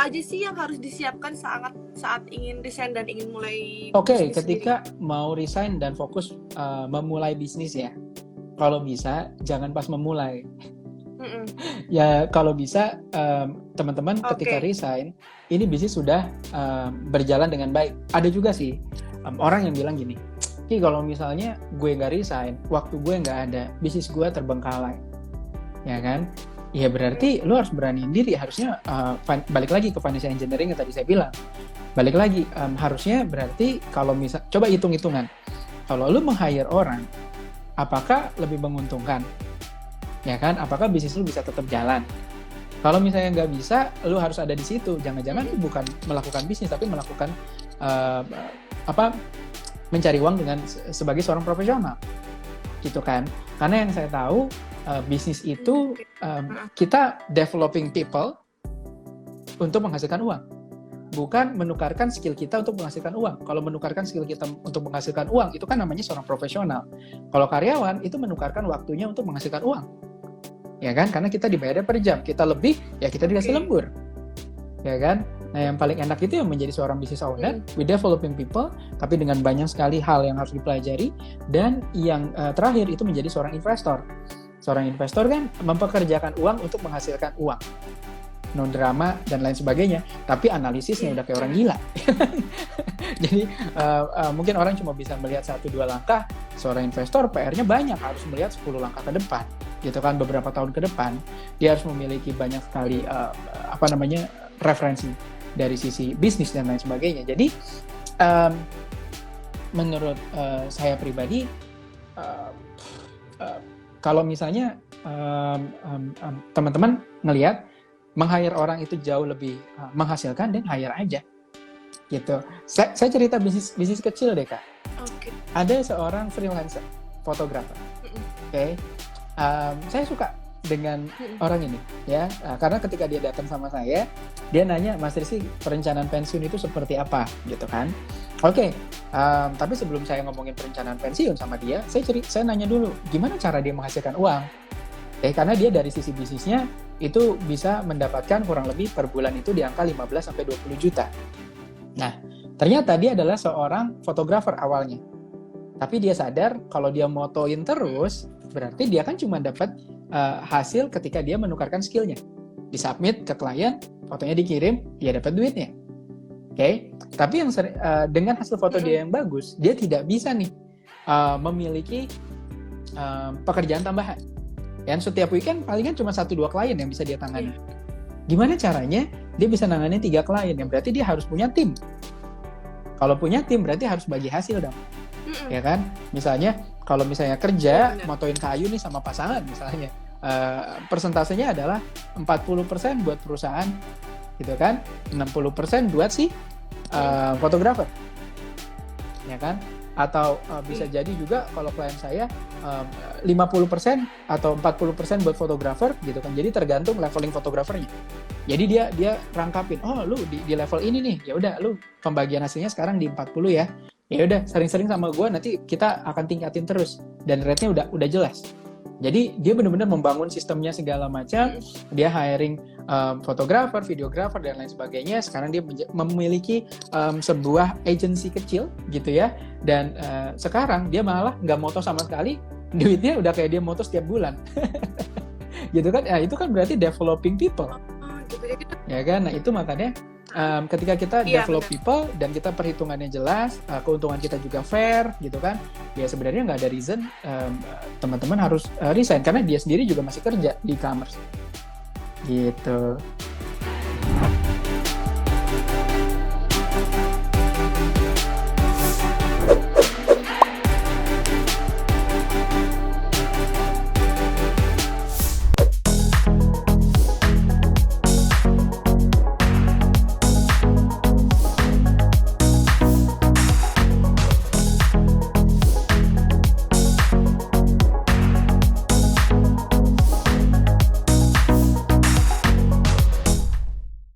apa aja sih yang harus disiapkan saat ingin resign dan ingin mulai Oke, bisnis ketika mau resign dan fokus memulai bisnis ya. Kalau bisa jangan pas memulai. sendiri? Ya kalau bisa teman-teman ketika Oke. resign ini bisnis sudah berjalan dengan baik. Ada juga sih orang yang bilang gini, Ki kalau misalnya gue nggak resign, waktu gue nggak ada, bisnis gue terbengkalai, ya kan? Ya berarti lu harus beraniin diri. Harusnya balik lagi ke financial engineering yang tadi saya bilang. Balik lagi harusnya berarti kalau misal coba hitung-hitungan. Kalau lu meng-hire orang, apakah lebih menguntungkan? Ya kan? Apakah bisnis lu bisa tetap jalan? Kalau misalnya nggak bisa, lu harus ada di situ. Jangan-jangan lu bukan melakukan bisnis, tapi melakukan mencari uang dengan sebagai seorang profesional, gitu kan? Karena yang saya tahu bisnis itu kita developing people untuk menghasilkan uang, bukan menukarkan skill kita untuk menghasilkan uang. Kalau menukarkan skill kita untuk menghasilkan uang, itu kan namanya seorang profesional. Kalau karyawan, itu menukarkan waktunya untuk menghasilkan uang. Ya kan? Karena kita dibayar per jam. Kita lebih, ya kita dikasih lembur. Ya kan? Nah, yang paling enak itu yang menjadi seorang business owner, we developing people, tapi dengan banyak sekali hal yang harus dipelajari. Dan yang terakhir itu menjadi seorang investor. Seorang investor kan mempekerjakan uang untuk menghasilkan uang. No drama dan lain sebagainya, tapi analisisnya udah kayak orang gila. Jadi mungkin orang cuma bisa melihat 1-2 langkah. Seorang investor PR-nya banyak, harus melihat 10 langkah ke depan, gitu kan, beberapa tahun ke depan. Dia harus memiliki banyak sekali referensi dari sisi bisnis dan lain sebagainya. Jadi menurut saya pribadi, kalau misalnya teman-teman ngelihat meng-hire orang itu jauh lebih menghasilkan, dan hire aja, gitu. Saya cerita bisnis kecil deh, Kak. Oke. Ada seorang freelancer fotografer. Oke. Saya suka dengan orang ini, ya, karena ketika dia datang sama saya, dia nanya, Mas Rizky, perencanaan pensiun itu seperti apa, gitu kan? Oke. Tapi sebelum saya ngomongin perencanaan pensiun sama dia, saya nanya dulu, gimana cara dia menghasilkan uang? Karena dia dari sisi bisnisnya itu bisa mendapatkan kurang lebih per bulan itu di angka 15-20 juta. Nah, ternyata dia adalah seorang fotografer awalnya. Tapi dia sadar kalau dia motoin terus, berarti dia kan cuma dapat hasil ketika dia menukarkan skillnya. Disubmit ke klien, fotonya dikirim, dia dapat duitnya. Oke. Tapi yang dengan hasil foto dia yang bagus, dia tidak bisa nih memiliki pekerjaan tambahan. Dan setiap weekend palingan cuma 1-2 klien yang bisa dia tangani. Gimana caranya dia bisa nanganin 3 klien? Yang berarti dia harus punya tim. Kalau punya tim berarti harus bagi hasil dong. Ya kan? Misalnya kalau misalnya kerja motoin kayu nih sama pasangan misalnya, persentasenya adalah 40% buat perusahaan, gitu kan? 60% buat si fotografer. Ya kan? Atau bisa jadi juga kalau klien saya 50% atau 40% buat fotografer, gitu kan. Jadi tergantung leveling fotografernya. Jadi dia rangkapin, oh lu di level ini nih, ya udah lu pembagian hasilnya sekarang di 40 ya. Ya udah sering-sering sama gue, nanti kita akan tingkatin terus dan rate-nya udah jelas. Jadi dia benar-benar membangun sistemnya segala macam. Dia hiring fotografer, videografer dan lain sebagainya. Sekarang dia memiliki sebuah agency kecil, gitu ya. Dan sekarang dia malah nggak moto sama sekali, duitnya udah kayak dia moto setiap bulan. Gitu kan? Ya, itu kan berarti developing people. Ya kan? Nah itu makanya ketika kita develop people dan kita perhitungannya jelas, keuntungan kita juga fair, gitu kan, ya sebenarnya nggak ada reason teman-teman harus resign, karena dia sendiri juga masih kerja di e-commerce, gitu.